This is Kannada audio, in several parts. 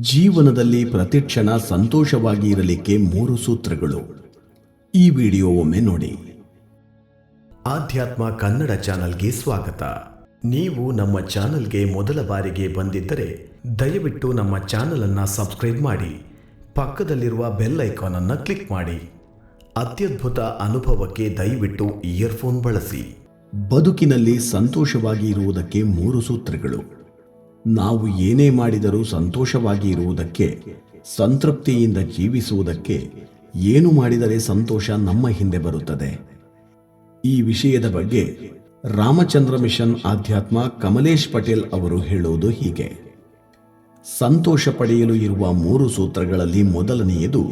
ಜೀವನದಲ್ಲಿ ಪ್ರತಿಕ್ಷಣ ಸಂತೋಷವಾಗಿ ಇರಲಿಕ್ಕೆ 3 ಸೂತ್ರಗಳು. ಈ ವಿಡಿಯೋ ಒಮ್ಮೆ ನೋಡಿ. ಆಧ್ಯಾತ್ಮ ಕನ್ನಡ ಚಾನಲ್ಗೆ ಸ್ವಾಗತ. ನೀವು ನಮ್ಮ ಚಾನಲ್ಗೆ ಮೊದಲ ಬಾರಿಗೆ ಬಂದಿದ್ದರೆ ದಯವಿಟ್ಟು ನಮ್ಮ ಚಾನಲ್ ಅನ್ನು ಸಬ್ಸ್ಕ್ರೈಬ್ ಮಾಡಿ, ಪಕ್ಕದಲ್ಲಿರುವ ಬೆಲ್ ಐಕಾನ್ ಅನ್ನು ಕ್ಲಿಕ್ ಮಾಡಿ. ಅತ್ಯದ್ಭುತ ಅನುಭವಕ್ಕೆ ದಯವಿಟ್ಟು ಇಯರ್ಫೋನ್ ಬಳಸಿ. ಬದುಕಿನಲ್ಲಿ ಸಂತೋಷವಾಗಿ ಇರುವುದಕ್ಕೆ 3 ಸೂತ್ರಗಳು. ನಾವು ಏನೇ ಮಾಡಿದರೂ ಸಂತೋಷವಾಗಿ ಇರುವುದಕ್ಕೆ, ಸಂತೃಪ್ತಿಯಿಂದ ಜೀವಿಸುವುದಕ್ಕೆ ಏನು ಮಾಡಿದರೆ ಸಂತೋಷ ನಮ್ಮ ಹಿಂದೆ ಬರುತ್ತದೆ. ಈ ವಿಷಯದ ಬಗ್ಗೆ ರಾಮಚಂದ್ರ ಮಿಷನ್ ಆಧ್ಯಾತ್ಮ ಕಮಲೇಶ್ ಪಟೇಲ್ ಅವರು ಹೇಳುವುದು ಹೀಗೆ: ಸಂತೋಷ ಪಡೆಯಲು ಇರುವ 3 ಸೂತ್ರಗಳಲ್ಲಿ ಮೊದಲನೆಯದು,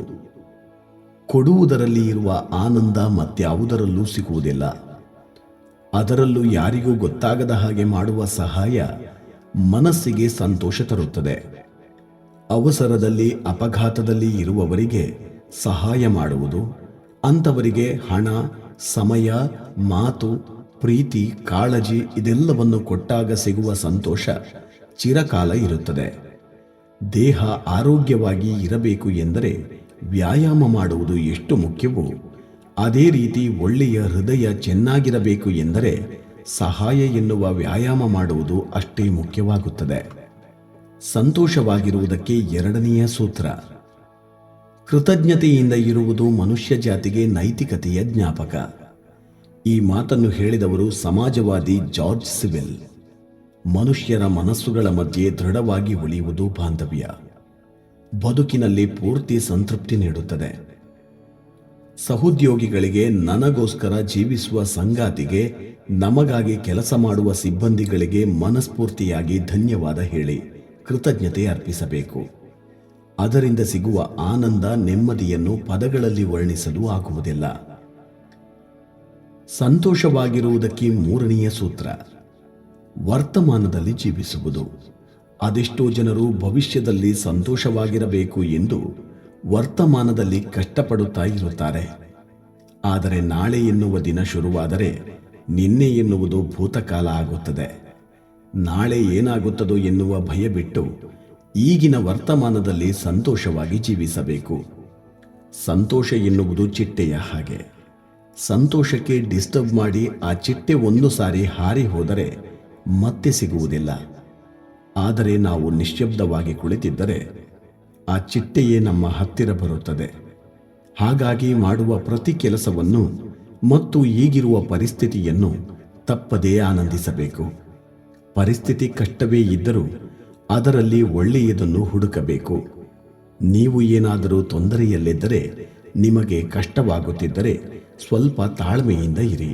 ಕೊಡುವುದರಲ್ಲಿ ಇರುವ ಆನಂದ ಮತ್ಯಾವುದರಲ್ಲೂ ಸಿಗುವುದಿಲ್ಲ. ಅದರಲ್ಲೂ ಯಾರಿಗೂ ಗೊತ್ತಾಗದ ಹಾಗೆ ಮಾಡುವ ಸಹಾಯ ಮನಸ್ಸಿಗೆ ಸಂತೋಷ ತರುತ್ತದೆ. ಅವಸರದಲ್ಲಿ, ಅಪಘಾತದಲ್ಲಿ ಇರುವವರಿಗೆ ಸಹಾಯ ಮಾಡುವುದು, ಅಂಥವರಿಗೆ ಹಣ, ಸಮಯ, ಮಾತು, ಪ್ರೀತಿ, ಕಾಳಜಿ ಇದೆಲ್ಲವನ್ನು ಕೊಟ್ಟಾಗ ಸಿಗುವ ಸಂತೋಷ ಚಿರಕಾಲ ಇರುತ್ತದೆ. ದೇಹ ಆರೋಗ್ಯವಾಗಿ ಇರಬೇಕು ಎಂದರೆ ವ್ಯಾಯಾಮ ಮಾಡುವುದು ಎಷ್ಟು ಮುಖ್ಯವೋ, ಅದೇ ರೀತಿ ಒಳ್ಳೆಯ ಹೃದಯ ಚೆನ್ನಾಗಿರಬೇಕು ಎಂದರೆ ಸಹಾಯ ಎನ್ನುವ ವ್ಯಾಯಾಮ ಮಾಡುವುದು ಅಷ್ಟೇ ಮುಖ್ಯವಾಗುತ್ತದೆ. ಸಂತೋಷವಾಗಿರುವುದಕ್ಕೆ 2ನೆಯ ಸೂತ್ರ, ಕೃತಜ್ಞತೆಯಿಂದ ಇರುವುದು ಮನುಷ್ಯ ಜಾತಿಗೆ ನೈತಿಕತೆಯ ಜ್ಞಾಪಕ. ಈ ಮಾತನ್ನು ಹೇಳಿದವರು ಸಮಾಜವಾದಿ ಜಾರ್ಜ್ ಸಿವಿಲ್. ಮನುಷ್ಯರ ಮನಸ್ಸುಗಳ ಮಧ್ಯೆ ದೃಢವಾಗಿ ಉಳಿಯುವುದು ಬಾಂಧವ್ಯ ಬದುಕಿನಲ್ಲಿ ಪೂರ್ತಿ ಸಂತೃಪ್ತಿ ನೀಡುತ್ತದೆ. ಸಹೋದ್ಯೋಗಿಗಳಿಗೆ, ನನಗೋಸ್ಕರ ಜೀವಿಸುವ ಸಂಗಾತಿಗೆ, ನಮಗಾಗಿ ಕೆಲಸ ಮಾಡುವ ಸಿಬ್ಬಂದಿಗಳಿಗೆ ಮನಸ್ಫೂರ್ತಿಯಾಗಿ ಧನ್ಯವಾದ ಹೇಳಿ ಕೃತಜ್ಞತೆ ಅರ್ಪಿಸಬೇಕು. ಅದರಿಂದ ಸಿಗುವ ಆನಂದ, ನೆಮ್ಮದಿಯನ್ನು ಪದಗಳಲ್ಲಿ ವರ್ಣಿಸಲು ಆಗುವುದಿಲ್ಲ. ಸಂತೋಷವಾಗಿರುವುದಕ್ಕೆ 3ನೆಯ ಸೂತ್ರ, ವರ್ತಮಾನದಲ್ಲಿ ಜೀವಿಸುವುದು. ಅದೆಷ್ಟೋ ಜನರು ಭವಿಷ್ಯದಲ್ಲಿ ಸಂತೋಷವಾಗಿರಬೇಕು ಎಂದು ವರ್ತಮಾನದಲ್ಲಿ ಕಷ್ಟಪಡುತ್ತಾ ಇರುತ್ತಾರೆ. ಆದರೆ ನಾಳೆ ಎನ್ನುವ ದಿನ ಶುರುವಾದರೆ ನಿನ್ನೆ ಎನ್ನುವುದು ಭೂತಕಾಲ ಆಗುತ್ತದೆ. ನಾಳೆ ಏನಾಗುತ್ತದೋ ಎನ್ನುವ ಭಯ ಬಿಟ್ಟು ಈಗಿನ ವರ್ತಮಾನದಲ್ಲಿ ಸಂತೋಷವಾಗಿ ಜೀವಿಸಬೇಕು. ಸಂತೋಷ ಎನ್ನುವುದು ಚಿಟ್ಟೆಯ ಹಾಗೆ. ಸಂತೋಷಕ್ಕೆ ಡಿಸ್ಟರ್ಬ್ ಮಾಡಿ ಆ ಚಿಟ್ಟೆ ಒಂದು ಸಾರಿ ಹಾರಿ ಹೋದರೆ ಮತ್ತೆ ಸಿಗುವುದಿಲ್ಲ. ಆದರೆ ನಾವು ನಿಶ್ಶಬ್ದವಾಗಿ ಕುಳಿತಿದ್ದರೆ ಆ ಚಿಟ್ಟೆಯೇ ನಮ್ಮ ಹತ್ತಿರ ಬರುತ್ತದೆ. ಹಾಗಾಗಿ ಮಾಡುವ ಪ್ರತಿ ಕೆಲಸವನ್ನು ಮತ್ತು ಈಗಿರುವ ಪರಿಸ್ಥಿತಿಯನ್ನು ತಪ್ಪದೇ ಆನಂದಿಸಬೇಕು. ಪರಿಸ್ಥಿತಿ ಕಷ್ಟವೇ ಇದ್ದರೂ ಅದರಲ್ಲಿ ಒಳ್ಳೆಯದನ್ನು ಹುಡುಕಬೇಕು. ನೀವು ಏನಾದರೂ ತೊಂದರೆಯಲ್ಲಿದ್ದರೆ, ನಿಮಗೆ ಕಷ್ಟವಾಗುತ್ತಿದ್ದರೆ ಸ್ವಲ್ಪ ತಾಳ್ಮೆಯಿಂದ ಇರಿ.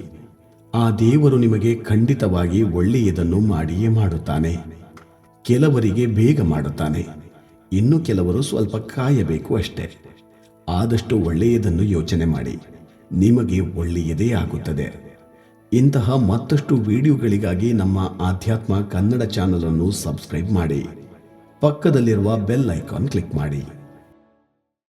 ಆ ದೇವರು ನಿಮಗೆ ಖಂಡಿತವಾಗಿ ಒಳ್ಳೆಯದನ್ನು ಮಾಡಿಯೇ ಮಾಡುತ್ತಾನೆ. ಕೆಲವರಿಗೆ ಬೇಗ ಮಾಡುತ್ತಾನೆ, ಇನ್ನು ಕೆಲವರು ಸ್ವಲ್ಪ ಕಾಯಬೇಕು ಅಷ್ಟೇ. ಆದಷ್ಟು ಒಳ್ಳೆಯದನ್ನು ಯೋಚನೆ ಮಾಡಿ, ನಿಮಗೆ ಒಳ್ಳೆಯದೇ ಆಗುತ್ತದೆ. ಇಂತಹ ಮತ್ತಷ್ಟು ವಿಡಿಯೋಗಳಿಗಾಗಿ ನಮ್ಮ ಆಧ್ಯಾತ್ಮ ಕನ್ನಡ ಚಾನಲ್ ಅನ್ನು ಸಬ್ಸ್ಕ್ರೈಬ್ ಮಾಡಿ, ಪಕ್ಕದಲ್ಲಿರುವ ಬೆಲ್ ಐಕಾನ್ ಕ್ಲಿಕ್ ಮಾಡಿ.